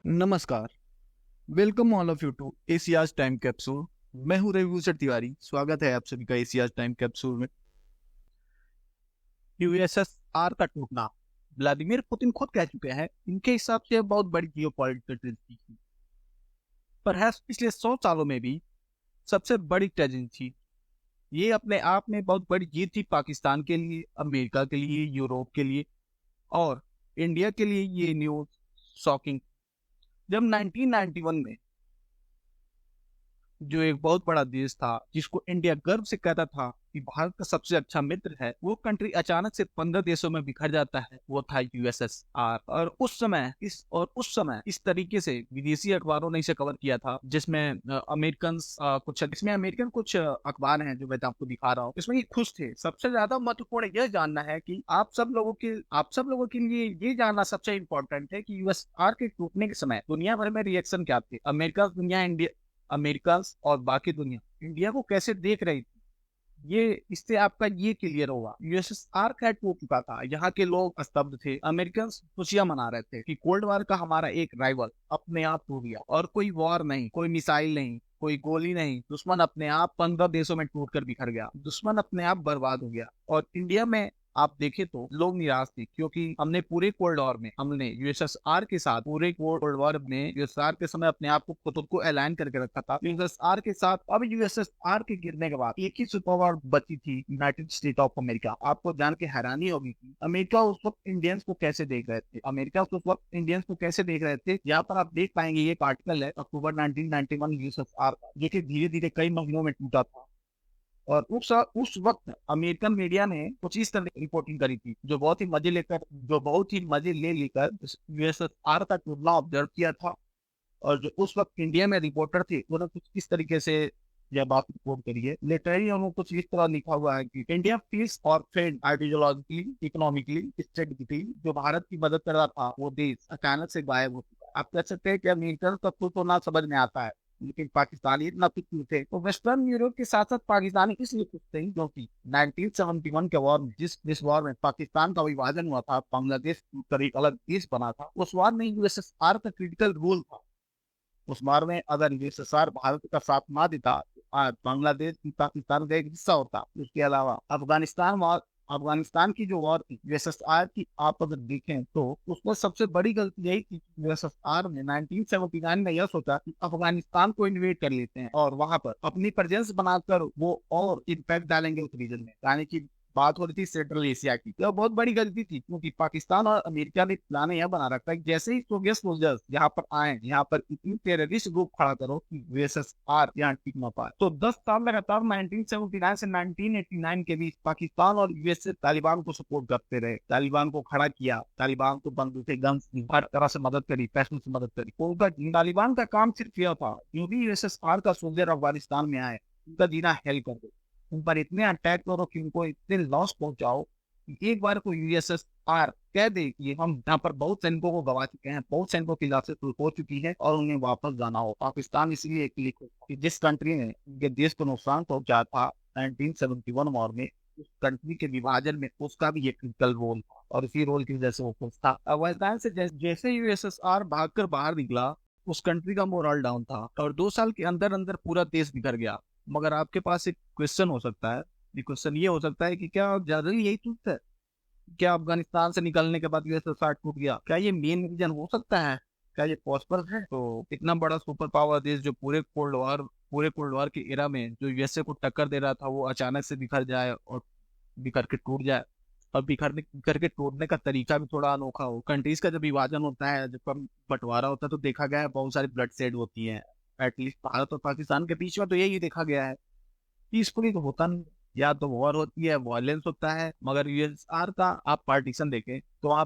नमस्कार। Welcome all of you to Asia's time capsule. मैं हूं रविभूषण तिवारी। स्वागत है आप सभी का एशियाज टाइम कैप्सूल में। यूएसएसआर का टूटना व्लादिमीर पुतिन खुद कह चुके हैं, इनके हिसाब से बहुत बड़ी जियोपॉलिटिकल ट्रेजेडी थी। पर पिछले 100 सालों में भी सबसे बड़ी ट्रेजेडी थी। ये अपने आप में बहुत बड़ी जीत थी पाकिस्तान के लिए, अमेरिका के लिए, यूरोप के लिए और इंडिया के लिए। ये न्यूज शॉकिंग। जब 1991 में जो एक बहुत बड़ा देश था जिसको इंडिया गर्व से कहता था कि भारत का सबसे अच्छा मित्र है, वो कंट्री अचानक से 15 देशों में बिखर जाता है। वो था यूएसएसआर। और उस समय इस तरीके से विदेशी अखबारों ने इसे कवर किया था, जिसमें अमेरिकन कुछ अखबार हैं जो मैं आपको दिखा रहा हूँ। इसमें ये खुश थे। सबसे ज्यादा महत्वपूर्ण यह जानना है कि आप सब लोगों के लिए ये जानना सबसे इम्पोर्टेंट है कि यूएसआर के टूटने के समय दुनिया भर में रिएक्शन क्या थे। अमेरिका और बाकी दुनिया इंडिया को कैसे देख रही थी, ये इससे आपका ये क्लियर होगा। यूएसएसआर का टूट चुका था, यहाँ के लोग स्तब्ध थे। अमेरिकन खुशियां मना रहे थे कि कोल्ड वॉर का हमारा एक राइवल अपने आप टूट गया। और कोई वॉर नहीं, कोई मिसाइल नहीं, कोई गोली नहीं, दुश्मन अपने आप 15 देशों में टूटकर बिखर गया। दुश्मन अपने आप बर्बाद हो गया। और इंडिया में आप देखें तो लोग निराश थे, क्योंकि हमने पूरे कोल्ड वॉर में यूएसएसआर के समय अपने आप को खुद को अलाइन करके रखा था यूएसएसआर के साथ। अब यूएसएसआर के गिरने के बाद एक ही सुपर पावर बची थी, यूनाइटेड स्टेट ऑफ अमेरिका। आपको जान के हैरानी होगी कि अमेरिका उस वक्त इंडियंस को कैसे देख रहे थे। यहाँ पर आप देख पाएंगे, ये एक आर्टिकल है अक्टूबर 1991 यूएसएसआर का, जो कि धीरे धीरे कई महीनों में टूटा था। और उस वक्त अमेरिकन मीडिया ने कुछ इस तरह की रिपोर्टिंग करी थी, जो बहुत ही मजे ले लेकर यूएसएसआर का टूटना ऑब्जर्व किया था। और जो उस वक्त इंडिया में रिपोर्टर थे, उन्होंने कुछ इस तरीके से यह बात रिपोर्ट करी है। लिटरली उन्होंने कुछ इस तरह लिखा हुआ है कि इंडिया फील्स और फेल्ड आइडियोलॉजिकली, इकोनॉमिकली, स्ट्रेटेजिकली। जो भारत की मदद कर रहा था वो देश अचानक से गायब हो चुका है। आप कह सकते हैं कि अमेरिकन का खुद तो ना समझ में आता है, लेकिन पाकिस्तानी इतना कुछ नहीं थे। तो वेस्टर्न यूरोप के साथ साथ पाकिस्तानी इसलिए कुछ थे क्योंकि 1971 के वॉर में, जिस वॉर में पाकिस्तान का विभाजन हुआ था, बांग्लादेश कर एक अलग देश बना था, उस वॉर में यूएसएसआर का क्रिटिकल रोल था। उस बार में अगर यूएसएसआर भारत का साथ ना देता तो आज बांग्लादेश पाकिस्तान का एक हिस्सा होता। उसके अलावा अफगानिस्तान की जो वॉर थी यूएसएसआर की, आप अगर देखें तो उसमें सबसे बड़ी गलती यही थी कि यूएसएसआर ने 1979 में यह सोचा कि अफगानिस्तान को इन्वेड कर लेते हैं और वहां पर अपनी प्रेजेंस बनाकर वो और इम्पैक्ट डालेंगे उस रीजन में। यानी कि बात हो रही थी सेंट्रल एशिया की। तो बहुत बड़ी गलती थी, क्योंकि पाकिस्तान और अमेरिका ने प्लान यह बना रखा है कि जैसे ही सोवियत सोल्जर्स यहाँ पर आए, यहाँ पर इतनी टेररिस्ट ग्रुप खड़ा करो कि यूएसएसआर यहाँ टिक ना पाए। तो 10 साल लगातार 1979 से 1989 के बीच पाकिस्तान और यूएसए तालिबान को सपोर्ट करते रहे, तालिबान को खड़ा किया, तालिबान को बंदूकें, गन्स, हर तरह से मदद करी, पैसों से मदद करी। तो उनका तालिबान का काम सिर्फ यह था, क्योंकि यूएसएसआर का सोल्जर अफगानिस्तान में आए, उनका जीना हेल कर दो, उन पर इतने अटैक करो कि उनको इतने लॉस पहुंचाओ कि एक बार को यूएसएसआर कह दे कि हम यहाँ पर बहुत सैनिकों को गवा चुके हैं, बहुत सैनिकों की लाशें हो चुकी है और उन्हें वापस जाना हो। पाकिस्तान इसलिए एक क्लिक कि जिस कंट्री ने उनके देश को नुकसान पहुंचाया था 1971 वॉर में, उस कंट्री के विभाजन में उसका भी एक क्रिटिकल रोल था और इसी रोल की वजह से वो खुश था। अफगानिस्तान से जैसे यूएसएसआर भागकर बाहर निकला, उस कंट्री का मोरल डाउन था और 2 साल के अंदर अंदर पूरा देश बिखर गया। मगर आपके पास एक क्वेश्चन हो सकता है, क्वेश्चन ये हो सकता है कि क्या जनरली यही ट्रूथ है? क्या अफगानिस्तान से निकलने के बाद यूएसएसआर टूट गया? क्या ये मेन रीजन हो सकता है? क्या ये पॉसिबल है? तो इतना बड़ा सुपर पावर देश जो पूरे कोल्ड वॉर के एरा में जो यूएसए को टक्कर दे रहा था, वो अचानक से बिखर जाए और बिखर के टूट जाए। और बिखर के टूटने का तरीका भी थोड़ा अनोखा हो। कंट्रीज का जब विभाजन होता है, जब बंटवारा होता है, तो देखा गया है बहुत सारी ब्लड शेड होती है। एटलीस्ट भारत और पाकिस्तान के बीच में तो यही देखा गया है। पीसफुली तो होता नहीं, या तो वॉर होती है, वायलेंस होता है। मगर यूएसआर का आप पार्टीशन देखें तो वहाँ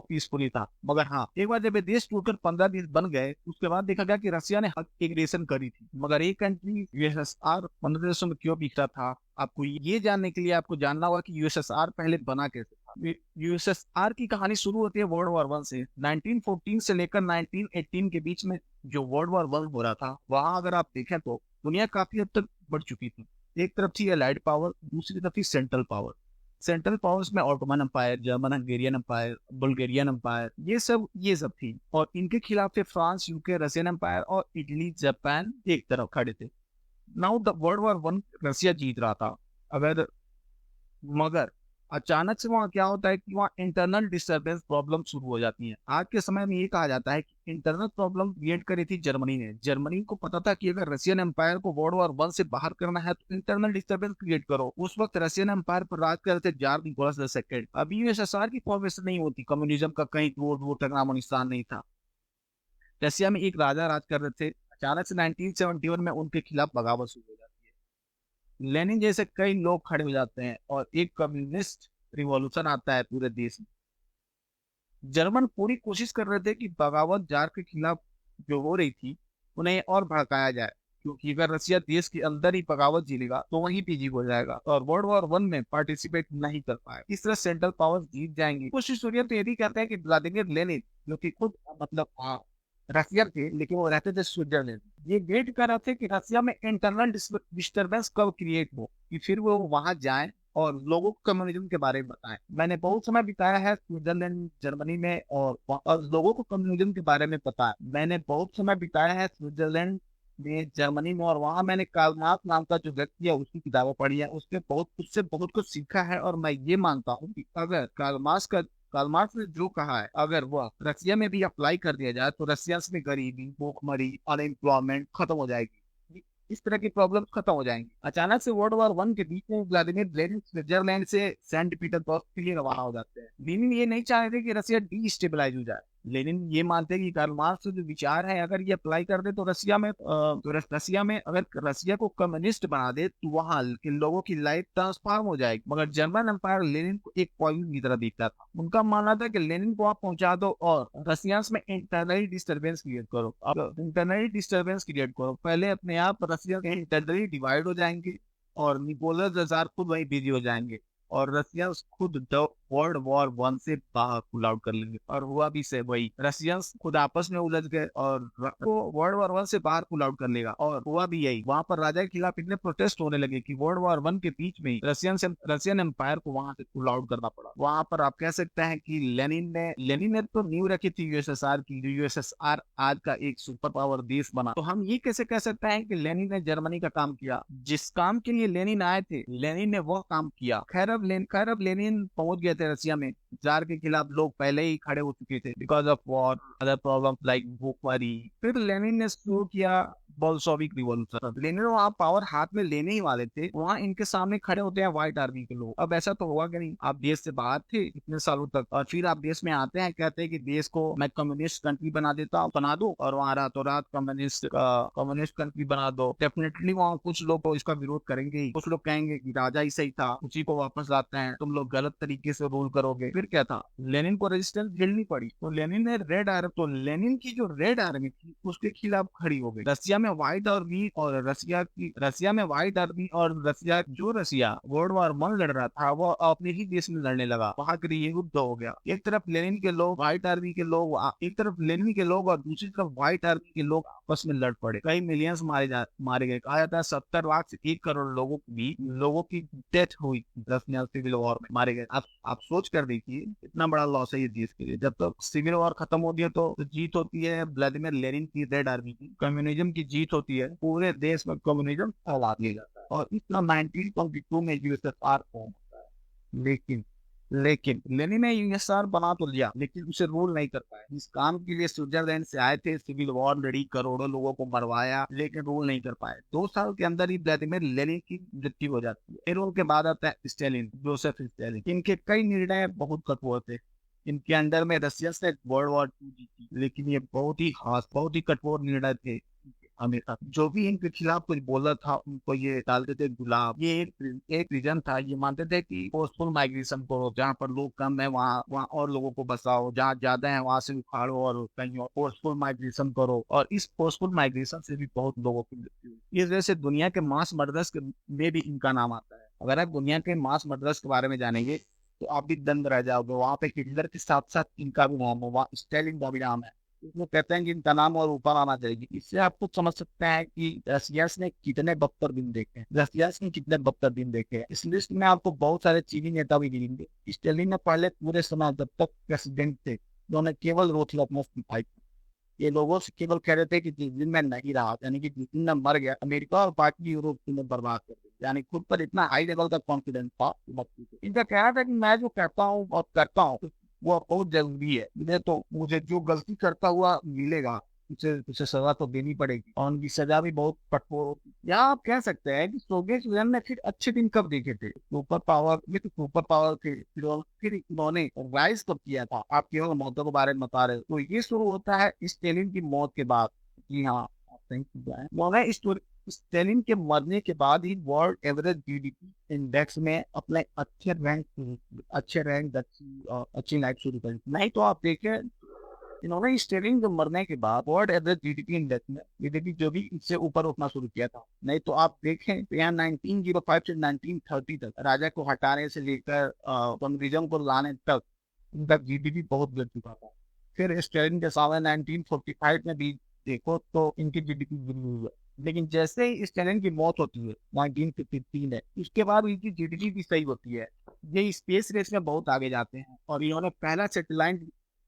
पीसफुली था। मगर हाँ, एक बार जब ये देश टूटकर 15 देश बन गए, उसके बाद देखा गया कि रशिया ने एग्रेशन करी थी। मगर एक कंट्री यूएसएसआर 15 देशों में क्यों बिखरा था, आपको ये जानने के लिए आपको जानना होगा कि यूएसएसआर पहले बना कैसे था। यूएसएसआर की कहानी शुरू होती है वर्ल्ड वॉर 1 से। 1914 से लेकर 1918 के बीच में जो वर्ल्ड वॉर 1 हो रहा था, वहां अगर आप देखें तो दुनिया काफी हद तक बढ़ चुकी थी। एक तरफ थी अलाइड पावर, दूसरी तरफ थी सेंट्रल पावर। सेंट्रल पावर्स में Ottoman empire, German Hungarian empire, Bulgarian empire, ये सब थी। और इनके खिलाफ थे फ्रांस, यूके, रशियन एम्पायर और इटली, जापान एक तरफ खड़े थे। Now the world war 1 Russia जीत रहा था। अगर मगर अचानक से वहाँ क्या होता है कि वहाँ इंटरनल डिस्टरबेंस प्रॉब्लम शुरू हो जाती है। आज के समय में ये कहा जाता है कि इंटरनल प्रॉब्लम क्रिएट करी थी जर्मनी ने। जर्मनी को पता था कि अगर रशियन एम्पायर को वर्ल्ड वॉर 1 से बाहर करना है तो इंटरनल डिस्टरबेंस क्रिएट करो। उस वक्त रशियन एम्पायर पर राज कर रहे थे जार निकोलस द सेकंड। अभी यूएसएसआर की फॉर्मेशन नहीं होती, कम्युनिज्म का कहीं दूर दूर तक नामो निशान नहीं था। रशिया में एक राजा राज कर रहे थे। अचानक से 1971 में उनके खिलाफ बगावत शुरू हो जाती है। लेनिन जैसे कई लोग खड़े हो जाते हैं और एक कम्युनिस्ट रिवॉल्यूशन आता है पूरे देश में। जर्मन पूरी कोशिश कर रहे थे कि बगावत जार के खिलाफ जो हो रही थी उन्हें और भड़काया जाए, क्योंकि अगर रसिया देश के अंदर ही बगावत जीलेगा तो वहीं पे जीत हो जाएगा और वर्ल्ड वॉर 1 में पार्टिसिपेट नहीं कर पाए। इस तरह सेंट्रल पावर्स जीत जाएंगी। कुछ हिस्टोरियन तो ये भी कहते हैं कि व्लादिमीर लेनिन, जो कि खुद मतलब रसियन थे लेकिन वो रहते थे स्विट्जरलैंड, ये वेट कर रहे थे कि रसिया में इंटरनल डिस्टरबेंस कब क्रिएट हो कि फिर वो वहां जाएं और लोगों को कम्युनिज्म के बारे में बताएं। मैंने बहुत समय बिताया है स्विट्जरलैंड, जर्मनी में, और लोगों को कम्युनिज्म के बारे में पता है। मैंने बहुत समय बिताया है स्विट्जरलैंड में, जर्मनी में, और वहां मैंने कार्ल मार्क्स नाम का जो व्यक्ति है उसकी किताबें पढ़ी है। उससे बहुत कुछ सीखा है। और मैं ये मानता हूँ कि अगर कार्ल मार्क्स ने जो कहा है अगर वह रसिया में भी अप्लाई कर दिया जाए तो रसिया में गरीबी, भूखमरी, अनएम्प्लॉयमेंट खत्म हो जाएगी। इस तरह की प्रॉब्लम खत्म हो जाएंगी। अचानक से वर्ल्ड वॉर 1 के बीच में व्लादिमीर लेनिन स्विट्जरलैंड से सेंट पीटर्सबर्ग के लिए रवाना हो जाते हैं। लेनिन ये नहीं चाह रहे थे कि रसिया डीस्टेबलाइज हो जाए। लेनिन ये मानते हैं कि कार्ल मार्क्स के जो विचार है अगर ये अप्लाई कर दे तो रसिया में अगर रसिया को कम्युनिस्ट बना दे तो वहां के लोगों की लाइफ ट्रांसफॉर्म हो जाएगी। मगर जर्मन एम्पायर लेनिन को एक पॉइजन की तरह देखता था। उनका मानना था कि लेनिन को आप पहुंचा दो और रसिया में इंटरनली डिस्टर्बेंस क्रिएट करो। अब इंटरनली डिस्टर्बेंस क्रिएट करो, पहले अपने आप रसिया इंटरनली डिवाइड हो जाएंगे और निकोलस जार खुद वही बिजी हो जाएंगे और रसिया खुद वर्ल्ड वॉर 1 से बाहर पुल आउट कर लेंगे। और हुआ भी से वही, रसियंस खुद आपस में उलझ गए और वर्ल्ड वॉर 1 से बाहर पुल आउट कर लेगा। और हुआ भी यही। वहां पर राजा के खिलाफ इतने प्रोटेस्ट होने लगे कि वर्ल्ड वॉर 1 के बीच में रसियन एम्पायर को वहां से पुल आउट करना पड़ा। वहां पर आप कह सकते हैं कि लेनिन ने तो नींव रखी थी यूएसएसआर की, जो यूएसएसआर आज का एक सुपर पावर देश बना। तो हम ये कैसे कह सकते हैं कि लेनिन ने जर्मनी का काम किया? जिस काम के लिए लेनिन आए थे लेनिन ने वह काम किया। खैर अब लेनिन पहुंच गए थे रसिया में। जार के खिलाफ लोग पहले ही खड़े हो चुके थे because of war, other problem like भूखमरी। फिर लेनिन ने शुरू किया बोल्शेविक रिवॉल्यूशन। लेनिन वहां पावर हाथ में लेने ही वाले थे, वहां इनके सामने खड़े होते हैं व्हाइट आर्मी के लोग। अब ऐसा तो हुआ कि नहीं, आप देश से बाहर थे इतने सालों तक और फिर आप देश में आते हैं, कहते हैं कि देश को मैं कम्युनिस्ट कंट्री बना दो और वहां रातों रात कम्युनिस्ट कंट्री बना दो। डेफिनेटली वहाँ कुछ लोग तो इसका विरोध करेंगे ही। कुछ लोग कहेंगे कि राजा ही सही था, उसी को वापस लाते हैं, तुम लोग गलत तरीके से रूल करोगे। फिर क्या था, लेनिन को रेजिस्टेंस झेलनी पड़ी। तो लेनिन की जो रेड आर्मी थी उसके खिलाफ खड़ी हो गई। रसिया में व्हाइट आर्मी और रसिया वर्ल्ड वॉर 1 लड़ रहा था वो अपने ही देश में लड़ने लगा। वहां के लिए युद्ध हो गया। एक तरफ लेनिन के लोग, व्हाइट आर्मी के लोग, एक तरफ लेनिन के लोग और दूसरी तरफ व्हाइट आर्मी के लोग आपस में लड़ पड़े। कई मिलियंस मारे गए। कहा जाता है 70 लाख से 1 करोड़ लोगों की डेथ हुई रसिया सिविल वॉर में, मारे गए। आप सोच कर देखिए इतना बड़ा लॉस है ये देश के लिए। जब तक सिविल वॉर खत्म होती है तो जीत होती है व्लादिमीर लेनिन की, रेड आर्मी की, कम्युनिज्म की जीत होती है। पूरे देश में कम्युनिज्म फैला दिया जाता है और इतना 1922 में यूएसएसआर फॉर्म होता है। लेकिन लेनिन ने यूएसएसआर बना तो लिया लेकिन उसे रूल नहीं कर पाया। इस काम के लिए स्विट्जरलैंड से आए थे, सिविल वॉर लड़ी, करोड़ों लोगों को मरवाया, लेकिन रूल नहीं कर पाए। 2 साल के अंदर ही व्लादिमीर लेनिन की मृत्यु हो जाती है। फिर उनके बाद आता है जोसेफ स्टालिन। इनके कई निर्णय बहुत कठोर थे। इनके अंडर में रसिया से वर्ल्ड वॉर 2 जीती, लेकिन ये बहुत ही कठोर निर्णय थे। हमेशा जो भी इनके खिलाफ कुछ बोला था उनको ये डालते थे गुलाब। ये एक रीजन था। ये मानते थे कि फोर्सफुल माइग्रेशन करो, जहाँ पर लोग कम है वहाँ और लोगों को बसाओ, जहाँ ज्यादा है वहां से उखाड़ो और कहीं और फोर्सफुल माइग्रेशन करो। और इस फोर्सफुल माइग्रेशन से भी बहुत लोगों की मृत्यु हुई। इस वजह से दुनिया के मास मर्डर्स में भी इनका नाम आता है। अगर आप दुनिया के मास मर्डर्स के बारे में जानेंगे तो आप भी दंग रह जाओगे। वहां पे हिटलर के साथ साथ इनका भी नाम है, वहाँ स्टालिन का भी नाम है। वो कहते हैं कि इनका नाम और ऊपर आना चाहिए। इससे आपको समझ सकते हैं कि रसियस ने कितने बदतर दिन देखे हैं, रसियस ने कितने बदतर दिन देखे हैं। इस लिस्ट में आपको बहुत सारे चीनी नेता भी मिलेंगे। स्टालिन ने पहले पूरे समय जब तक प्रेसिडेंट थे, उन्होंने केवल रोथलमस दिखाई। ये लोगों से केवल कह रहे थे कि जिस दिन मैं नहीं रहा, यानी कि जिस दिन मैं मर गया, अमेरिका और बाकी यूरोप ने बर्बाद कर दिया। यानी खुद पर इतना हाई लेवल का कॉन्फिडेंस था इनका कहना था कि मैं जो कहता हूँ और करता हूँ वो बहुत जरूरी है। मुझे जो गलती करता हुआ मिलेगा, उसे उसे सजा तो देनी पड़ेगी, और उनकी सजा भी बहुत कठोर होगी। या आप कह सकते हैं कि सोवियत यूनियन ने फिर अच्छे दिन कब देखे थे, सुपर पावर में तो सुपर पावर थे, फिर इन्होंने राइज कब किया था। आप केवल मौतों के बारे में बता रहे हो, तो ये शुरू होता है स्टेलिन की मौत के बाद। जी हाँ, आप सही सुन रहे हैं। उन्होंने स्टेलिन के मरने के बाद ही वर्ल्ड एवरेज जीडीपी इंडेक्स में अपने अच्छे रैंक अच्छी लाइफ शुरू करी। नहीं तो आप देखें, इन्होंने स्टेलिन के मरने के बाद वर्ल्ड एवरेज जीडीपी इंडेक्स में जीडीपी जो भी इससे ऊपर उठना शुरू किया था। नहीं तो आप देखें तो यहाँ 1905 से 1930 तक, राजा को हटाने से लेकर कम्युनिज्म को लाने तक, इनका जीडीपी बहुत गिर चुका था। फिर स्टेलिन के सामने 1945 में भी देखो तो इनकी जीडीपी गिरी हुई है। लेकिन जैसे ही स्टेलिन की मौत होती है 1953 है, उसके बाद इनकी जीडीपी भी सही होती है। ये स्पेस रेस में बहुत आगे जाते हैं, और इन्होंने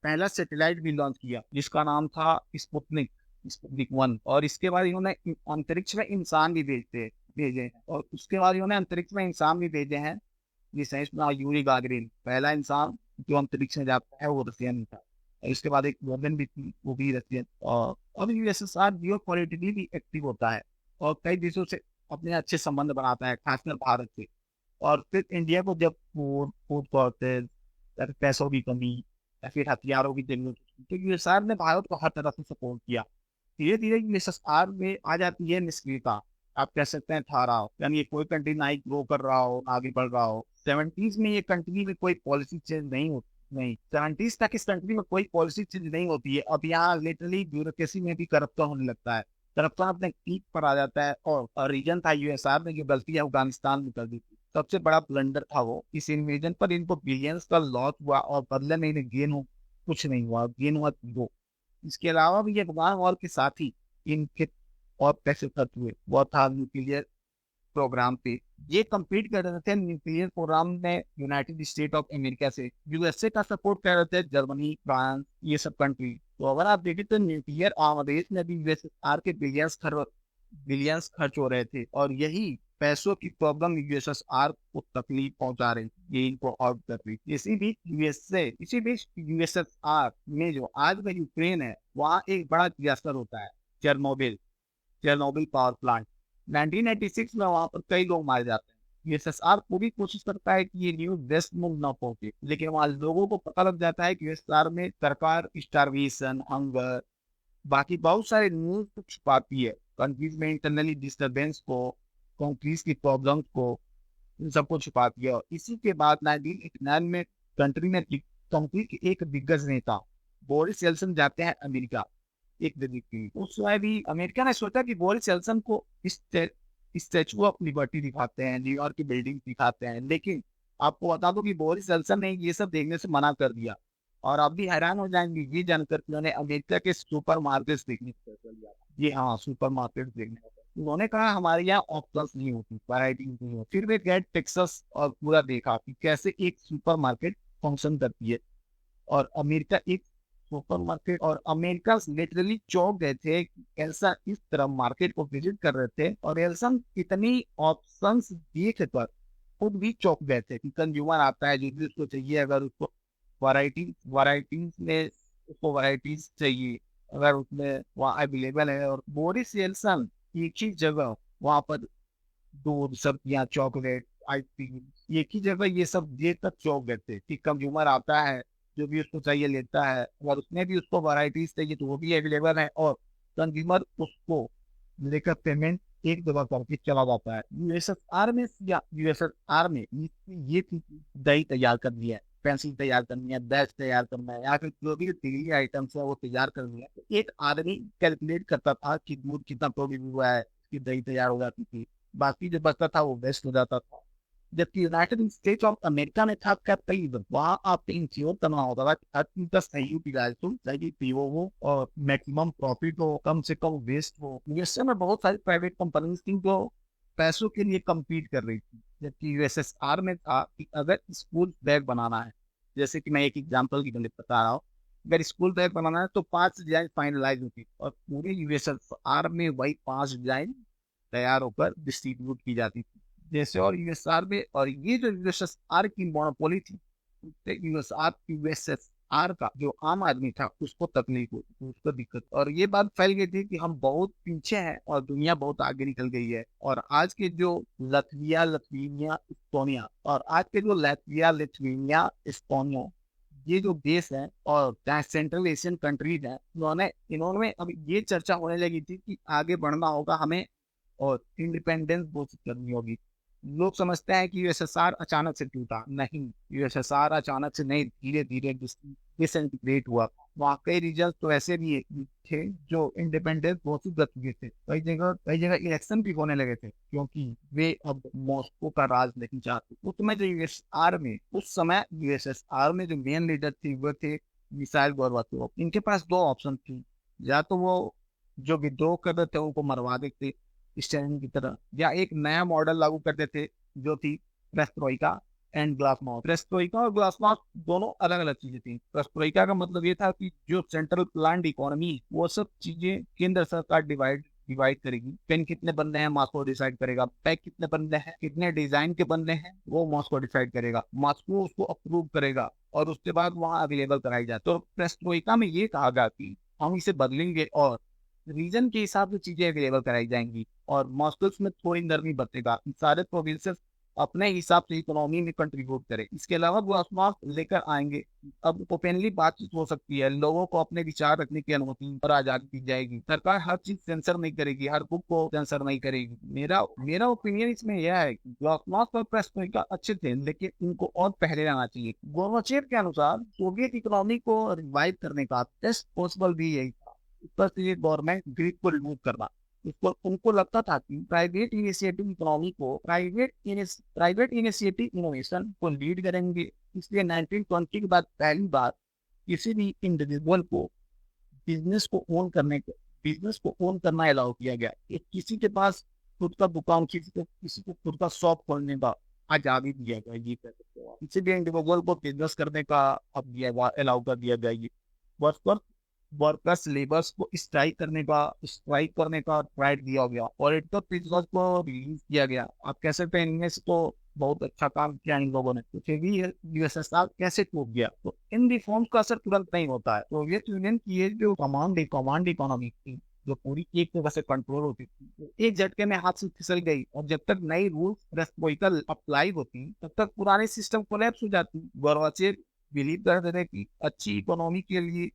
पहला सैटेलाइट भी लॉन्च किया जिसका नाम था स्पुतनिक स्पुतनिक 1। और इसके बाद इन्होंने अंतरिक्ष में इंसान भी भेजे हैं, और उसके बाद इन्होंने अंतरिक्ष में इंसान भी भेजे हैं, जिसमें इसमें यूरी गागरिन पहला इंसान जो अंतरिक्ष में जाता है, वो रसियन था। इसके बाद एक वोमेन भी थी, वो भी रसियन। और अब यूएसएसआर जियो पॉलिटिकली भी एक्टिव होता है, और कई देशों से अपने अच्छे संबंध बनाता है, खासकर भारत से। और फिर इंडिया को जब फूड फूड शॉर्टेज या फिर पैसों की कमी या फिर हथियारों की जरूरत थी, तो यूएसआर ने भारत को हर तरह से सपोर्ट किया। धीरे धीरे यूएसएसआर में आ जाती है निष्क्रियता, आप कह सकते हैं ठहराव। यानी ये कोई कंट्री ना ही ग्रो कर रहा हो, ना आगे बढ़ रहा हो। 70s में ये कंट्री में कोई पॉलिसी चेंज नहीं होती, नहीं 70s तक इस कंट्री में कोई पॉलिसी चेंज नहीं होती है। अब यहाँ लिटरली ब्यूरोक्रेसी में भी करप्शन होने लगता है, करप्शन अपने पीक पर आ जाता है। और रीजन था यूएसआर ने जो गलती है अफगानिस्तान में कर दी थी, सबसे बड़ा ब्लंडर था वो। इस इन्वेजन पर इनको बिलियंस का लॉस हुआ, और बदले में इन्हें गेन हो कुछ नहीं हुआ, गेन हुआ जीरो। इसके अलावा भी ये अफगान वॉर के साथ ही इनके और पैसे खर्च हुए। वो था न्यूक्लियर प्रोग्राम पे, ये कम्पीट कर रहे थे न्यूक्लियर प्रोग्राम में यूनाइटेड स्टेट ऑफ अमेरिका से। यूएसए का सपोर्ट कर रहे थे जर्मनी, फ्रांस, ये सब कंट्री। तो अगर आप देखें तो न्यूक्लियर आर्मरेज में भी यूएसएसआर के बिलियंस खर्च हो रहे थे, और यही पैसों की प्रॉब्लम यूएसएसआर को तकलीफ पहुंचा रही, ये इनको और कर रही। इसी बीच यूएसएसआर में जो आज में यूक्रेन है, वहाँ एक बड़ा डिजास्टर होता है, चेरनोबिल चेरनोबिल पावर प्लांट। 1986 में वहां पर कई लोग मारे जाते हैं। यूएसएसआर पूरी कोशिश करता है कि ये न्यूज वेस्ट में न पहुंचे, लेकिन वहां लोगों को पता लग जाता है कि यूएसएसआर में सरकार स्टारवेशन, हंगर, बाकी बहुत सारे न्यूज को छुपाती है। कंट्रीज में इंटरनली डिस्टर्बेंस को, कंट्रीज की प्रॉब्लम्स को, इन सबको छुपाती है। और इसी के बाद 1989 में कंट्री के एक दिग्गज नेता बोरिस येल्सिन जाते हैं अमेरिका एक दिन की। उस समय भी अमेरिका ने सोचा कि बोरिस जेल्सन को स्टैचू ऑफ लिबर्टी दिखाते हैं, न्यूयॉर्क की बिल्डिंग दिखाते हैं। लेकिन आपको बता दो कि बोरिस जेल्सन ने ये सब देखने से मना कर दिया। और आप भी हैरान हो जाएंगे ये जानकर कि उन्होंने अमेरिका के सुपर मार्केट देखने का फैसला लिया। जी हाँ, सुपर मार्केट देखने का। उन्होंने कहा हमारे यहाँ ऑप्शंस नहीं होती, वैरायटी नहीं होती। फिर वे गए टेक्सास और पूरा देखा कि कैसे एक सुपर मार्केट फंक्शन करती है। और अमेरिका एक सुपरमार्केट, और अमेरिका लिटरली चौंक गए थे कि एल्सा इस तरह मार्केट को विजिट कर रहे थे, और एल्सा इतनी ऑप्शंस देख कर खुद भी चौंक गए थे कि कंज्यूमर आता है जो भी उसको चाहिए, अगर उसको वैरायटीज चाहिए, अगर उसमें वहाँ अवेलेबल है। और बोरिस येल्सन एक ही जगह वहां पर दूध, सब्जियां, चॉकलेट, आइसक्रीम, एक ही जगह ये सब देख कर चौंक गए थे कि कंज्यूमर आता है, जो भी उसको चाहिए लेता है, और उसमें भी उसको वैरायटीज चाहिए तो वो भी अवेलेबल है, और कंज्यूमर उसको लेकर पेमेंट एक जगह करके चला जाता है। यूएसएसआर में ये थी कि दही तैयार करनी है, पेंसिल तैयार करनी है, बैग तैयार करना है, या फिर जो भी डेली आइटम्स है वो तैयार करनी है। तो एक आदमी कैलकुलेट करता था कि दूध कितना प्रोड्यूस हुआ है, कि दही तैयार हो जाती थी, बाकी जो बचता था वो वेस्ट हो जाता था। जबकि यूनाइटेड स्टेट्स ऑफ अमेरिका में था कैपिटलिज्म। वहां आपको इंश्योर करना होता था कि हर चीज का सही यूटिलाइज हो, सही पीओ हो और मैक्सिमम प्रॉफिट हो, कम से कम वेस्ट हो। यूएसए में बहुत सारी प्राइवेट कंपनीज थी जो पैसों के लिए कम्पीट कर रही थी। जबकि यूएसएसआर में था कि अगर स्कूल बैग बनाना है, जैसे कि मैं एक एग्जांपल की बता रहा हूँ, अगर स्कूल बैग बनाना है तो 5 डिजाइन फाइनलाइज होती और पूरे यूएसएसआर में वही 5 डिजाइन तैयार होकर डिस्ट्रीब्यूट की जाती थी। जैसे और यूएसआर में, और ये जो यूएसएसआर की मोनोपोली थी, यूएसएसआर का जो आम आदमी था उसको तकलीफ होती थी, उसको दिक्कत, और ये बात फैल गई थी कि हम बहुत पीछे हैं और दुनिया बहुत आगे निकल गई है। और आज के जो लतविया लिथुआनिया इस्टोनिया और आज के जो लतविया लिथुआनिया इस्टोनिया ये जो देश है और सेंट्रल एशियन कंट्रीज हैं, उन्होंने इन्होंने अब ये चर्चा होने लगी थी कि आगे बढ़ना होगा हमें और इंडिपेंडेंस घोषित करनी होगी। लोग समझते हैं कि यूएसएसआर अचानक से टूटा, नहीं, यूएसएसआर अचानक से नहीं, धीरे धीरे डिसइंटीग्रेट हुआ। वहाँ कई रीजन तो ऐसे भी थे जो इंडिपेंडेंस घोषित कर चुके थे। कई जगह इलेक्शन भी होने लगे थे क्योंकि वे अब मॉस्को का राज नहीं चाहते। उस समय यूएसएसआर में जो मेन लीडर थे वो थे मिसाइल गोर्बाचोव। इनके पास दो ऑप्शन थी, या तो वो जो विद्रोह कर रहे थे उनको मरवा देते स्टैलिन की तरह, या एक नया मॉडल लागू करते थे जो थी पेरेस्ट्रोइका एंड ग्लासनोस्ट। पेरेस्ट्रोइका और ग्लासनोस्ट दोनों अलग अलग चीजें थी। पेरेस्ट्रोइका का मतलब ये था कि जो सेंट्रल प्लान्ड इकोनॉमी, वो सब चीजें केंद्र सरकार डिवाइड डिवाइड करेगी। पेन कितने बनने हैं मॉस्को डिसाइड करेगा, बैग कितने बनने हैं, कितने डिजाइन के बनने हैं, वो मॉस्को डिसाइड करेगा, मॉस्को उसको अप्रूव करेगा और उसके बाद वहां अवेलेबल कराई जाए। तो पेरेस्ट्रोइका में ये कहा गया कि हम इसे बदलेंगे और रीजन के हिसाब से चीजें अवेलेबल कराई जाएंगी और मॉस्को में थोड़ी नरमी बरतेगा, सारे प्रोविंसेस अपने हिसाब से इकोनॉमी में कंट्रीब्यूट करे। इसके अलावा वो आसमान लेकर आएंगे। अब ओपनली बातचीत हो सकती है, लोगों को अपने विचार रखने की अनुमति और आजादी दी जाएगी। सरकार हर चीज सेंसर नहीं करेगी, हर बुक को सेंसर नहीं करेगी। मेरा मेरा ओपिनियन इसमें यह है कि ग्लासनोस्ट और पेरेस्ट्रोइका अच्छे थे, लेकिन इनको और पहले रहना चाहिए। गोर्बाचेव के अनुसार सोवियत इकोनॉमी को रिवाइव करने का बेस्ट पॉसिबल भी यही था, ऊपर से ये गवर्नमेंट ग्रिड को रिमूव करना। उसको उनको लगता था कि प्राइवेट इनिशिएटिव इकोनॉमी को प्राइवेट इनिशिएटिव इनोवेशन को लीड करेंगे। इसलिए 1920 के बाद पहली बार किसी भी इंडिविजुअल को बिजनेस को बिजनेस को ओन करना अलाउ किया गया। किसी के पास खुद का दुकान, किसी को खुद का शॉप खोलने का आजादी दिया गया, ये कह सकते हो। किसी भी इंडिविजुअल को बिजनेस करने का अब अलाउ कर दिया गया। ये वर्कर्स लेबर्स को स्ट्राइक करने का राइट दिया गया और इनको प्रिजनर्स को रिलीज किया गया। आप कह सकते हैं इनमें से तो बहुत अच्छा काम किया इन लोगों ने। तो फिर भी यूएसएसआर कैसे टूट गया? तो इन रिफॉर्म्स का असर तुरंत नहीं होता है। सोवियत यूनियन की ये जो कमांड इकोनॉमी थी, जो पूरी एक तरह से कंट्रोल होती थी, एक झटके में हाथ से फिसल गई और जब तक नई रूल्स रेस्ट्रिक्शन अप्लाई होती तब तक पुराने सिस्टम कोलैप्स हो जाती। गोर्बाचेव बिलीव करते थे कि अच्छी इकोनॉमी के लिए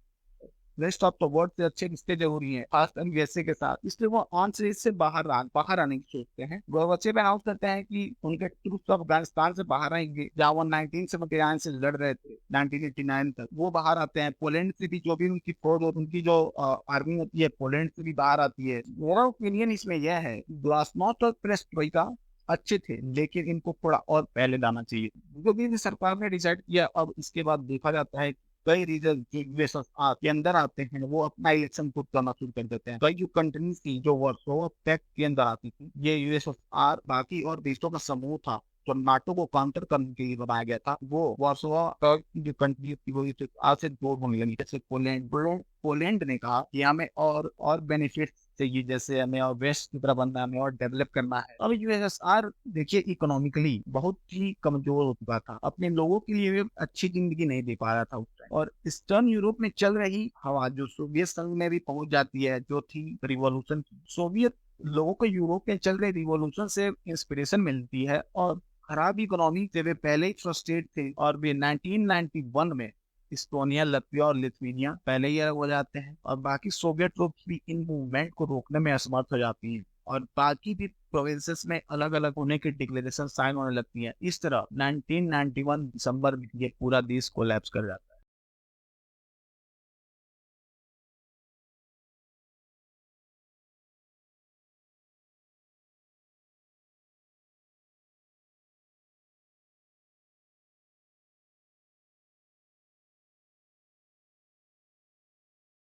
रेस्ट ऑफ द वर्ल्ड से अच्छे रिश्ते जरूरी हैं, खासकर यूएसए के साथ। इसलिए वो आर्म्स रेस से बाहर आने की सोचते हैं। गोर्बाचेव अनाउंस करते हैं कि उनके ट्रूप्स अफगानिस्तान से बाहर आएंगे, जहाँ वो 1979 से लड़ रहे थे 1989 तक। वो बाहर आते हैं। पोलैंड से भी जो भी उनकी फोर्स और उनकी जो आर्मी होती है, पोलैंड से भी बाहर आती है। मेरा ओपिनियन इसमें यह है, ग्लासनोस्ट और पेरेस्ट्रोइका अच्छे थे, लेकिन इनको थोड़ा और पहले लाना चाहिए। जो भी सरकार ने डिसाइड किया, अब इसके बाद देखा जाता है कई रीजन जो यूएसएसआर के अंदर आते हैं वो अपना इलेक्शन खुद करना शुरू कर देते हैं। कई जो कंट्रीज थी जो वर्सोवा पैक्ट के अंदर आती थी, ये यूएसएसआर बाकी और देशों का समूह था जो नाटो को काउंटर करने के लिए बनाया गया था। वो वर्सोवा जो कंट्री थी वो आज से दो होने लगी। जैसे पोलैंड ने कहा कि हमें और बेनिफिट चाहिए, जैसे हमें और वेस्ट की तरह बनना है, हमें और डेवलप करना है। अब यूएसएसआर देखिए इकोनॉमिकली बहुत ही कमजोर हो चुका था, अपने लोगों के लिए अच्छी जिंदगी नहीं दे पा रहा था उस टाइम। और ईस्टर्न यूरोप में चल रही हवा जो सोवियत संघ में भी पहुंच जाती है, जो थी रिवॉल्यूशन की। सोवियत लोगों को यूरोप में चल रहे रिवॉल्यूशन से इंस्पिरेशन मिलती है और खराब इकोनॉमी से वे पहले ही फ्रस्ट्रेट थे और वे 1991 में इस्टोनिया, लतविया और लिथुआनिया पहले ही अलग हो जाते हैं और बाकी सोवियत ट्रूप्स भी इन मूवमेंट को रोकने में असमर्थ हो जाती हैं और बाकी भी प्रोविंसेस में अलग अलग होने की डिक्लेरेशन साइन होने लगती है। इस तरह 1991 दिसंबर में ये पूरा देश कोलैप्स कर जाता है।